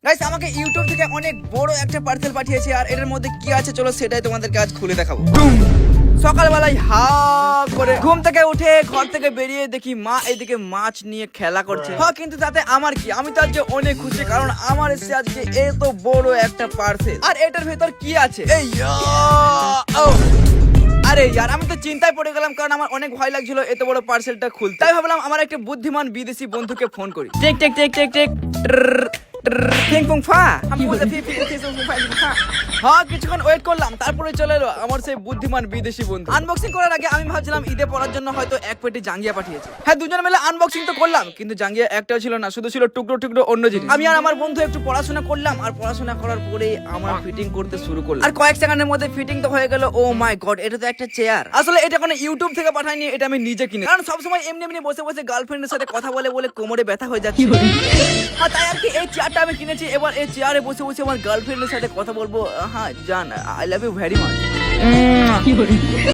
Guys আমাকে YouTube থেকে অনেক বড় একটা পার্সেল পাঠিয়েছে আর এর মধ্যে কি আছে চলো সেটাই তোমাদেরকে আজ খুলে দেখাবো। সকালবেলায় হা করে ঘুম থেকে উঠে ঘর থেকে বেরিয়ে দেখি মা এইদিকে মাছ নিয়ে খেলা করছে। হ্যাঁ কিন্তু তাতে আমার কি, আমি তো আজকে অনেক খুশি কারণ আমার এসে আজকে এত বড় একটা পার্সেল। আর এটার ভেতর কি আছে আরে ইয়ার আমি তো চিন্তায় পড়ে গেলাম কারণ আমার অনেক ভয় লাগছিল এত বড় পার্সেলটা খুলতে। তাই ভাবলাম আমার একটা বুদ্ধিমান বিদেশি বন্ধুকে ফোন করি। টেক টেক টেক টেক টেক হ্যাঁ কিছুক্ষণ ওয়েট করলাম, তারপরে চলে এলো আমার সেই বুদ্ধিমান বিদেশি বন্ধু। আনবক্সিং করার আগে আমি ভাবছিলাম ঈদে পড়ার জন্য হয়তো এক পেটি জাঙ্গিয়া পাঠিয়েছে। হ্যাঁ দুজন মিলে আনবক্সিং তো করলাম কিন্তু জাঙ্গিয়া একটাও ছিল না, শুধু ছিল টুকরো টুকরো অন্য জিনিস। আমি আর আমার বন্ধু একটু পড়াশোনা করলাম আর পড়াশোনা করার পরে আমার ফিটিং করতে শুরু করলাম আর কয়েক সেকেন্ডের মধ্যে ফিটিং তো হয়ে গেল। ও মাই গড, এটা তো একটা চেয়ার। আসলে এটা কোনো ইউটিউব থেকে পাঠাইনি, এটা আমি নিজে কিনে, কারণ সবসময় এমনি এমনি বসে বসে গার্লফ্রেন্ডের সাথে কথা বলে বলে কোমরে ব্যথা হয়ে যাচ্ছে। আর তাই আর কি এই চেয়ারটা আমি কিনেছি। এবার এই চেয়ারে বসে বসে আমার গার্লফ্রেন্ডের সাথে কথা বলবো। হ্যাঁ জান, I love you very much.